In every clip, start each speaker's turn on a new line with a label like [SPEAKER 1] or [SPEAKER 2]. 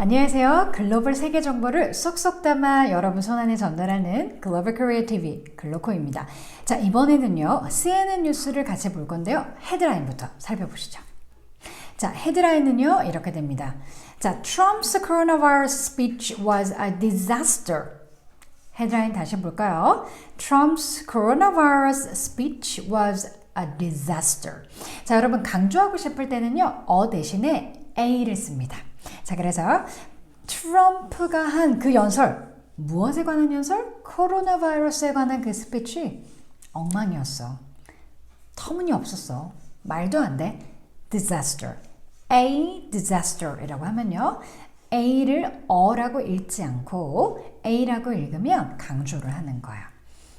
[SPEAKER 1] 안녕하세요. 글로벌 세계 정보를 쏙쏙 담아 여러분 손안에 전달하는 글로벌 코리아 TV 글로코입니다. 자, 이번에는요. CNN 뉴스를 같이 볼 건데요. 헤드라인부터 살펴보시죠. 자, 헤드라인은요. 이렇게 됩니다. 자, Trump's coronavirus speech was a disaster. 헤드라인 다시 볼까요? Trump's coronavirus speech was a disaster. 자, 여러분 강조하고 싶을 때는요. 대신에 A를 씁니다. 자, 그래서 트럼프가 한 그 연설, 무엇에 관한 연설? 코로나 바이러스에 관한 그 스피치 엉망이었어. 터무니없었어. 말도 안 돼. disaster. A disaster이라고 하면요. A를 어라고 읽지 않고 A라고 읽으면 강조를 하는 거야.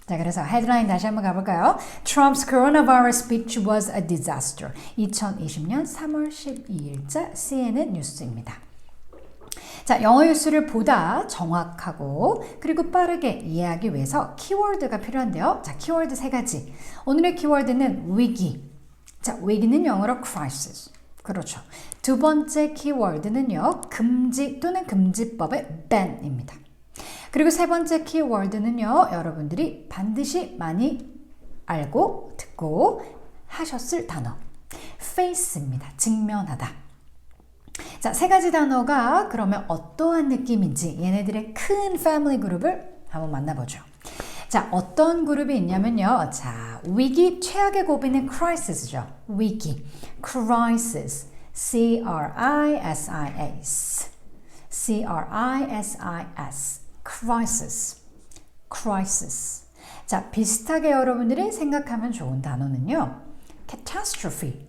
[SPEAKER 1] 자, 그래서 헤드라인 다시 한번 가볼까요? Trump's coronavirus speech was a disaster. 2020년 3월 12일자 CNN 뉴스입니다. 자, 영어 뉴스를 보다 정확하고 그리고 빠르게 이해하기 위해서 키워드가 필요한데요. 자, 키워드 세 가지. 오늘의 키워드는 위기. 자, 위기는 영어로 crisis. 그렇죠. 두 번째 키워드는요. 금지 또는 금지법의 ban입니다. 그리고 세 번째 키워드는요. 여러분들이 반드시 많이 알고 듣고 하셨을 단어. face입니다. 직면하다. 자, 세 가지 단어가 그러면 어떠한 느낌인지 얘네들의 큰 패밀리 그룹을 한번 만나보죠. 자, 어떤 그룹이 있냐면요. 자, 위기, 최악의 고비는 crisis죠. 위기, crisis, C-R-I-S-I-S, C-R-I-S-I-S, crisis, crisis. 자, 비슷하게 여러분들이 생각하면 좋은 단어는요. catastrophe,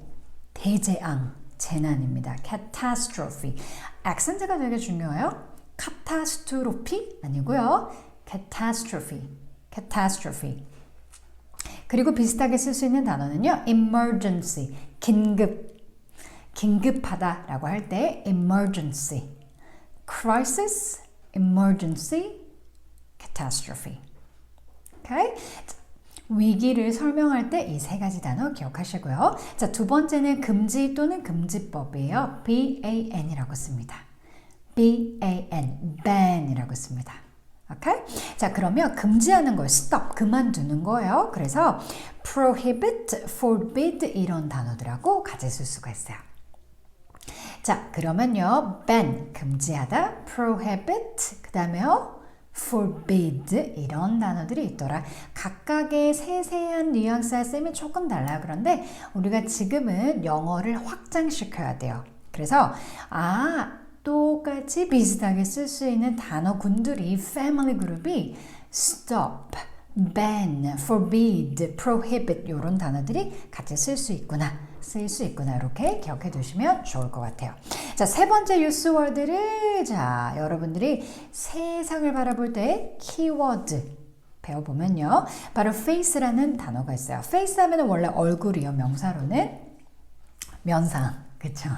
[SPEAKER 1] 대재앙, 재난입니다. catastrophe. 액센트가 되게 중요해요. 카타스트로피 아니고요. catastrophe, catastrophe. 그리고 비슷하게 쓸 수 있는 단어는요. emergency, 긴급, 긴급하다라고 할 때 emergency, crisis, emergency, catastrophe. 오케이? 위기를 설명할 때 이 세 가지 단어 기억하시고요. 자, 두 번째는 금지 또는 금지법이에요. BAN이라고 씁니다. BAN, ban이라고 씁니다. 오케이? 자, 그러면 금지하는 걸 stop, 그만두는 거예요. 그래서 prohibit, forbid 이런 단어들하고 같이 쓸 수가 있어요. 자, 그러면요. ban, 금지하다, prohibit, 그 다음에요. forbid 이런 단어들이 있더라. 각각의 세세한 뉘앙스와 셈이 조금 달라요. 그런데 우리가 지금은 영어를 확장시켜야 돼요. 그래서 똑같이 비슷하게 쓸 수 있는 단어군들이 패밀리 그룹이 stop, ban, forbid, prohibit 이런 단어들이 같이 쓸 수 있구나. 이렇게 기억해 두시면 좋을 것 같아요. 자, 세 번째 뉴스워드를 자, 여러분들이 세상을 바라볼 때 키워드 배워보면요. 바로 face라는 단어가 있어요. face 하면 원래 얼굴이요. 명사로는 면상. 그쵸?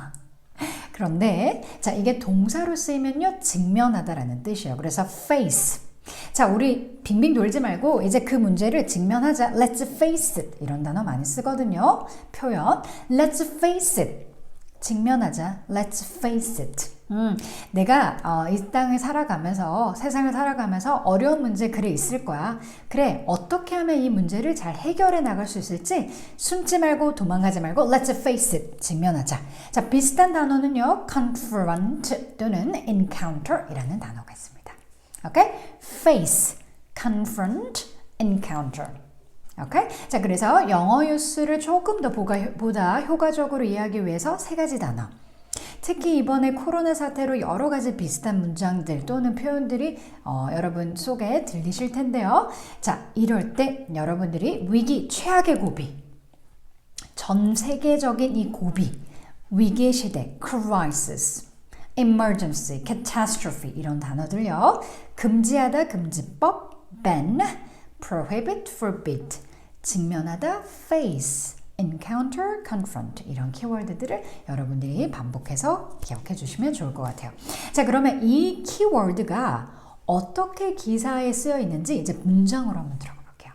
[SPEAKER 1] 그런데 자, 이게 동사로 쓰이면요. 직면하다라는 뜻이에요. 그래서 face. 자, 우리 빙빙 돌지 말고 이제 그 문제를 직면하자. Let's face it. 이런 단어 많이 쓰거든요. 표현. Let's face it. 직면하자. Let's face it. 내가 이 땅을 살아가면서 세상을 살아가면서 어려운 문제 그래 있을 거야. 그래, 어떻게 하면 이 문제를 잘 해결해 나갈 수 있을지 숨지 말고 도망가지 말고 Let's face it. 직면하자. 자, 비슷한 단어는요. confront 또는 encounter 이라는 단어가 있습니다. 오케이? face, confront, encounter. 오케이? 자, 그래서 영어 뉴스를 조금 더 보다 효과적으로 이해하기 위해서 세 가지 단어. 특히 이번에 코로나 사태로 여러 가지 비슷한 문장들 또는 표현들이 여러분 속에 들리실 텐데요. 자, 이럴 때 여러분들이 위기, 최악의 고비, 전 세계적인 이 고비, 위기의 시대, crisis, emergency, catastrophe 이런 단어들요. 금지하다, 금지법, ban, prohibit, forbid, 직면하다, face, encounter, confront 이런 키워드들을 여러분들이 반복해서 기억해 주시면 좋을 것 같아요. 자, 그러면 이 키워드가 어떻게 기사에 쓰여 있는지 이제 문장으로 한번 들어가 볼게요.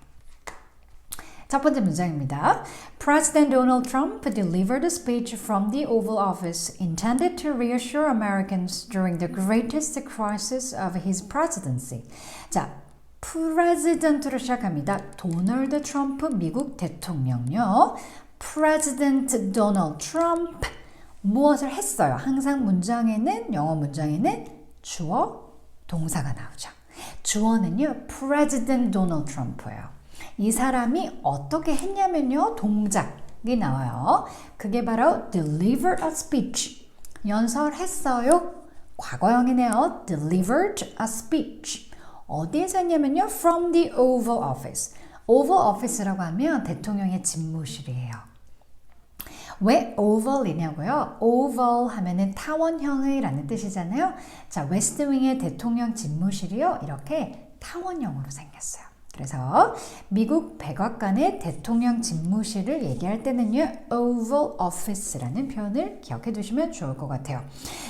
[SPEAKER 1] 첫 번째 문장입니다. President Donald Trump delivered a speech from the Oval Office intended to reassure Americans during the greatest crisis of his presidency. 자, President로 시작합니다. 도널드 트럼프 미국 대통령요. President Donald Trump 무엇을 했어요? 항상 문장에는 영어 문장에는 주어, 동사가 나오죠. 주어는요. President Donald Trump예요. 이 사람이 어떻게 했냐면요. 동작이 나와요. 그게 바로 delivered a speech. 연설했어요. 과거형이네요. delivered a speech. 어디에서 했냐면요. from the Oval Office. Oval Office라고 하면 대통령의 집무실이에요. 왜 oval이냐고요? oval 하면은 타원형의 라는 뜻이잖아요. 자, 웨스트윙의 대통령 집무실이요. 이렇게 타원형으로 생겼어요. 그래서 미국 백악관의 대통령 집무실을 얘기할 때는요. Oval Office라는 표현을 기억해 두시면 좋을 것 같아요.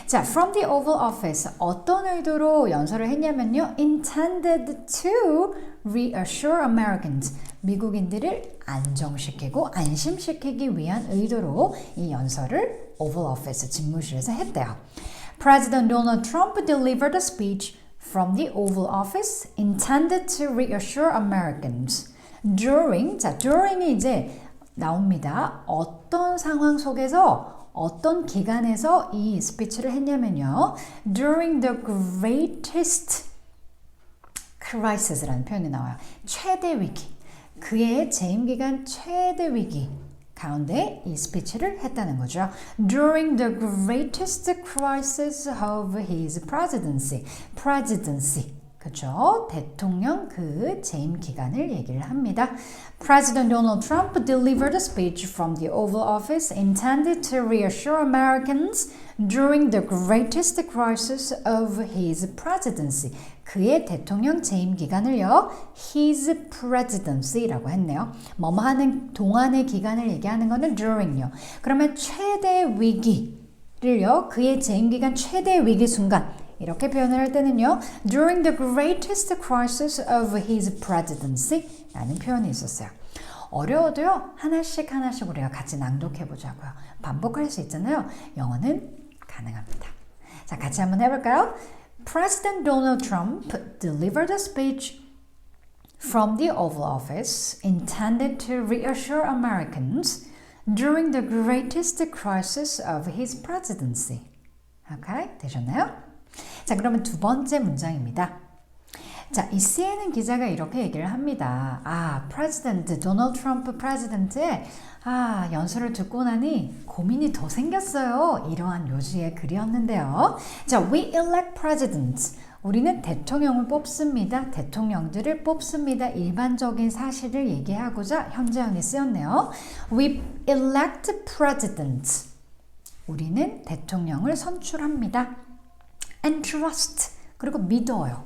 [SPEAKER 1] 자, from the Oval Office 어떤 의도로 연설을 했냐면요. Intended to reassure Americans. 미국인들을 안정시키고 안심시키기 위한 의도로 이 연설을 Oval Office 집무실에서 했대요. President Donald Trump delivered a speech from the Oval Office intended to reassure Americans during, 자, during이 이제 나옵니다. 어떤 상황 속에서 어떤 기간에서 이 스피치를 했냐면요. during the greatest crisis라는 표현이 나와요. 최대 위기, 그의 재임 기간 최대 위기 가운데 이 스피치를 했다는 거죠. During the greatest crisis of his presidency. presidency. 그죠? 대통령 그 재임 기간을 얘기를 합니다. President Donald Trump delivered a speech from the Oval Office intended to reassure Americans during the greatest crisis of his presidency. 그의 대통령 재임 기간을요. his presidency라고 했네요. 뭐뭐 하는 동안의 기간을 얘기하는 거는 during요. 그러면 최대 위기를요. 그의 재임 기간 최대 위기 순간 이렇게 표현을 할 때는요. During the greatest crisis of his presidency 라는 표현이 있었어요. 어려워도요. 하나씩 우리가 같이 낭독해 보자고요. 반복할 수 있잖아요. 영어는 가능합니다. 자, 같이 한번 해볼까요? President Donald Trump delivered a speech from the Oval Office intended to reassure Americans during the greatest crisis of his presidency. 오케이? 되셨나요? 자, 그러면 두 번째 문장입니다. 자, 이 CNN 기자가 이렇게 얘기를 합니다. 프레지던트, 도널드 트럼프 프레지던트의 연설을 듣고 나니 고민이 더 생겼어요. 이러한 요지의 글이었는데요. 자, we elect presidents. 우리는 대통령을 뽑습니다. 대통령들을 뽑습니다. 일반적인 사실을 얘기하고자 현재형이 쓰였네요. We elect presidents. 우리는 대통령을 선출합니다. And trust. 그리고 믿어요.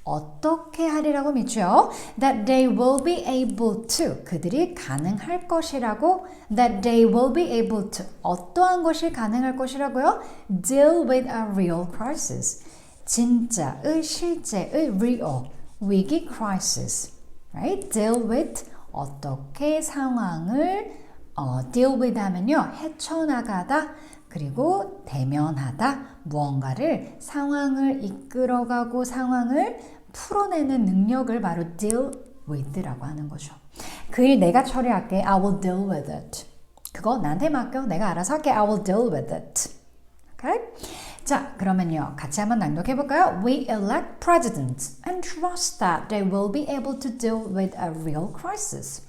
[SPEAKER 1] 어떻게 하리라고 믿죠? That they will be able to. 그들이 가능할 것이라고. That they will be able to. 어떠한 것이 가능할 것이라고요? Deal with a real crisis. 진짜의, 실제의 real. 위기 crisis. Right? Deal with. 어떻게 상황을 deal with 하면요. 헤쳐나가다. 그리고 대면하다, 무언가를 상황을 이끌어가고 상황을 풀어내는 능력을 바로 deal with라고 하는 거죠. 그 일 내가 처리할게. I will deal with it. 그거 나한테 맡겨. 내가 알아서 할게. I will deal with it. Okay? 자, 그러면요. 같이 한번 낭독해 볼까요? We elect presidents and trust that they will be able to deal with a real crisis.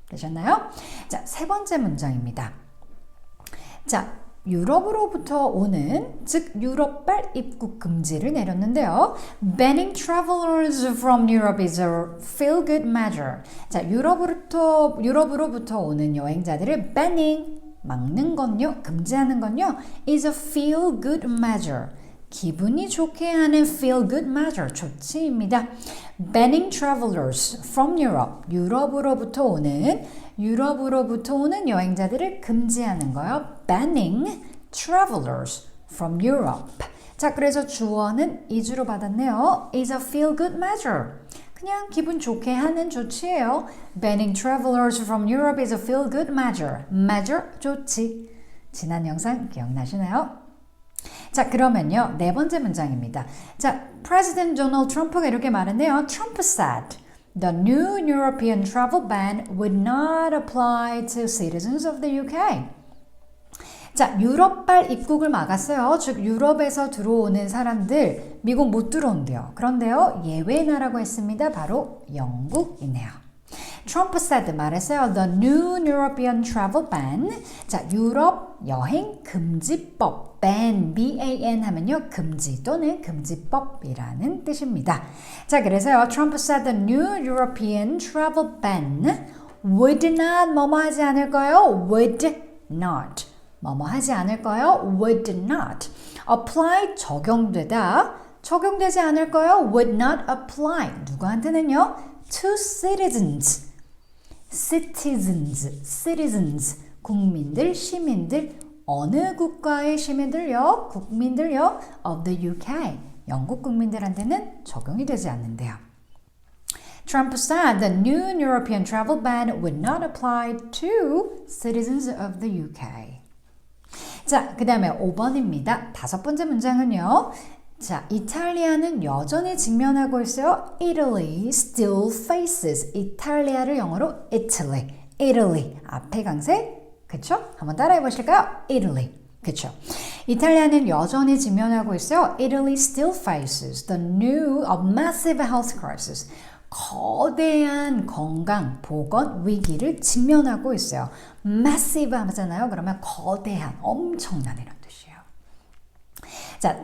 [SPEAKER 1] 되셨나요? 자, 세 번째 문장입니다. 자, 유럽으로부터 오는, 즉 유럽발 입국 금지를 내렸는데요. Banning travelers from Europe is a feel-good measure. 자, 유럽으로부터 오는 여행자들을 banning, 막는 건요, 금지하는 건요, is a feel-good measure. 기분이 좋게 하는 feel-good measure, 조치입니다. Banning travelers from Europe, 유럽으로부터 오는 여행자들을 금지하는 거요. Banning travelers from Europe. 자, 그래서 주어는 is로 받았네요. is a feel-good measure. 그냥 기분 좋게 하는 조치예요. Banning travelers from Europe is a feel-good measure. measure 조치. 지난 영상 기억나시나요? 자, 그러면요. 네 번째 문장입니다. 자, President Donald Trump가 이렇게 말했네요. Trump said the new European travel ban would not apply to citizens of the UK. 자, 유럽발 입국을 막았어요. 즉 유럽에서 들어오는 사람들 미국 못 들어온대요. 그런데요. 예외 나라고 했습니다. 바로 영국이네요. 트럼프 said 말했어요. The new European travel ban. 자, 유럽 여행 금지법. ban, B-A-N 하면요. 금지 또는 금지법이라는 뜻입니다. 자, 그래서요. 트럼프 said the new European travel ban would not 뭐뭐 하지 않을 거예요. would not. 뭐뭐 하지 않을 거예요. would not. apply 적용되지 않을 거예요. would not apply. 누구한테는요? to citizens. citizens. 국민들, 시민들. 어느 국가의 시민들요? 국민들요? of the UK. 영국 국민들한테는 적용이 되지 않는데요. Trump said the new European travel ban would not apply to citizens of the UK. 자, 그 다음에 5번입니다. 다섯 번째 문장은요. 자, 이탈리아는 여전히 직면하고 있어요. Italy still faces. 이탈리아를 영어로 Italy. Italy. 앞에 강세. 그쵸? 한번 따라해 보실까요? Italy. 그쵸? 이탈리아는 여전히 직면하고 있어요. Italy still faces the new massive health crisis. 거대한 건강, 보건 위기를 직면하고 있어요. massive 하잖아요. 그러면 거대한, 엄청난 이런 뜻이에요. 자,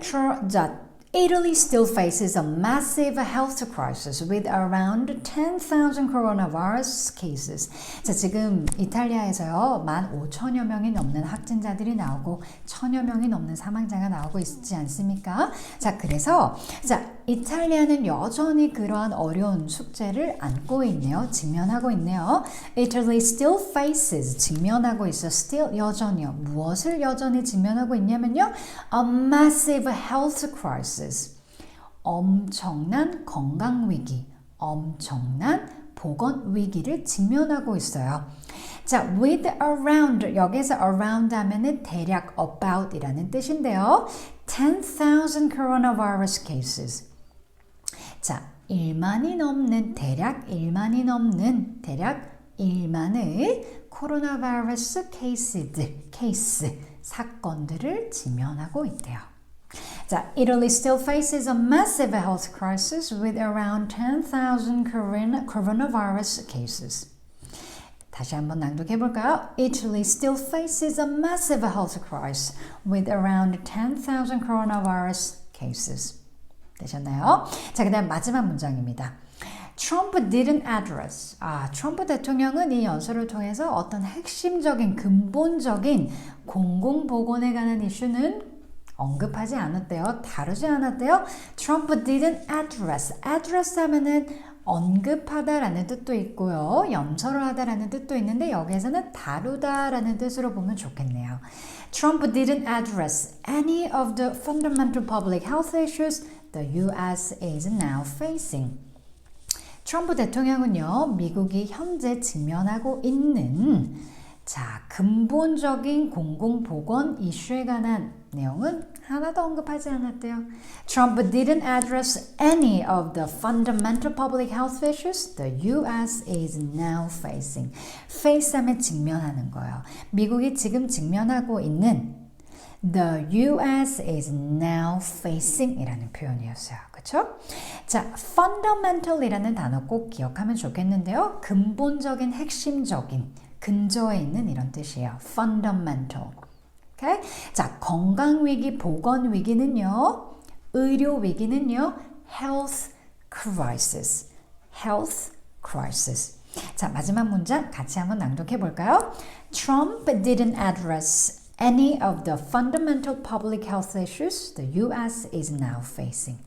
[SPEAKER 1] Italy still faces a massive health crisis with around 10,000 coronavirus cases. 자, 지금 이탈리아에서요, 15,000여 명이 넘는 확진자들이 나오고 1,000여 명이 넘는 사망자가 나오고 있지 않습니까? 자, 그래서 이탈리아는 여전히 그러한 어려운 숙제를 안고 있네요. 직면하고 있네요. Italy still faces, 직면하고 있어. still, 여전히요. 무엇을 여전히 직면하고 있냐면요. A massive health crisis. 엄청난 건강 위기, 엄청난 보건 위기를 직면하고 있어요. 자, with around, 여기서 around 하면은 대략 about 이라는 뜻인데요. 10,000 coronavirus cases. 자, 1만이 넘는, 대략 1만의 코로나 바이러스 케이스, 사건들을 직면하고 있대요. 자, Italy still faces a massive health crisis with around 10,000 coronavirus cases. 다시 한번 낭독해 볼까요? Italy still faces a massive health crisis with around 10,000 coronavirus cases. 되셨나요? 자, 그 다음 마지막 문장입니다. Trump didn't address. 트럼프 대통령은 이 연설을 통해서 어떤 핵심적인, 근본적인 공공보건에 관한 이슈는 언급하지 않았대요. 다루지 않았대요. Trump didn't address. address 하면은 언급하다라는 뜻도 있고요. 연설을 하다라는 뜻도 있는데 여기에서는 다루다라는 뜻으로 보면 좋겠네요. Trump didn't address any of the fundamental public health issues the US is now facing. 트럼프 대통령은요, 미국이 현재 직면하고 있는 근본적인 공공보건 이슈에 관한 내용은 하나도 언급하지 않았대요. Trump didn't address any of the fundamental public health issues the US is now facing. face 하면 직면하는 거예요. 미국이 지금 직면하고 있는 the US is now facing 이라는 표현이었어요. 그쵸? 자, fundamental 이라는 단어 꼭 기억하면 좋겠는데요. 근본적인, 핵심적인, 근저에 있는 이런 뜻이에요. fundamental. Okay? 자, 건강위기, 보건위기는요. 의료위기는요. health crisis. health crisis. 자, 마지막 문장 같이 한번 낭독해 볼까요? Trump didn't address any of the fundamental public health issues the US is now facing.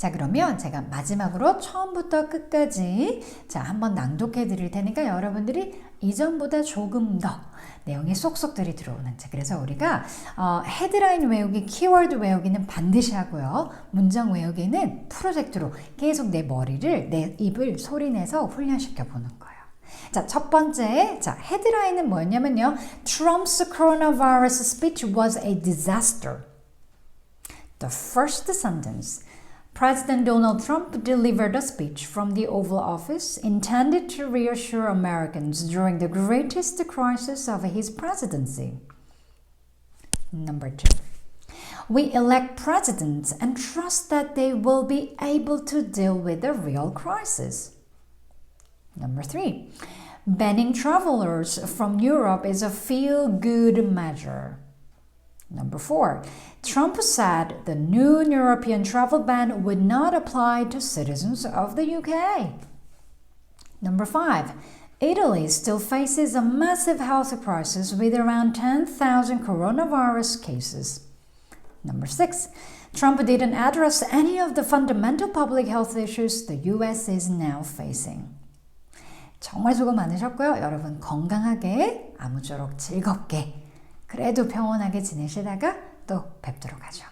[SPEAKER 1] 자, 그러면 제가 마지막으로 처음부터 끝까지 자, 한번 낭독해 드릴 테니까 여러분들이 이전보다 조금 더 내용이 쏙쏙들이 들어오는 책. 그래서 우리가 헤드라인 외우기, 키워드 외우기는 반드시 하고요. 문장 외우기는 프로젝트로 계속 내 머리를, 내 입을 소리내서 훈련시켜 보는 거예요. 자, 첫 번째, 자, 헤드라인은 뭐였냐면요. Trump's coronavirus speech was a disaster. The first sentence. President Donald Trump delivered a speech from the Oval Office intended to reassure Americans during the greatest crisis of his presidency. Number 2. We elect presidents and trust that they will be able to deal with the real crisis. Number 3. Banning travelers from Europe is a feel-good measure. Number 4. Trump said the new European travel ban would not apply to citizens of the UK. Number 5. Italy still faces a massive health crisis with around 10,000 coronavirus cases. Number 6. Trump didn't address any of the fundamental public health issues the US is now facing. 정말 수고 많으셨고요. 여러분 건강하게 아무쪼록 즐겁게 그래도 평온하게 지내시다가 또 뵙도록 하죠.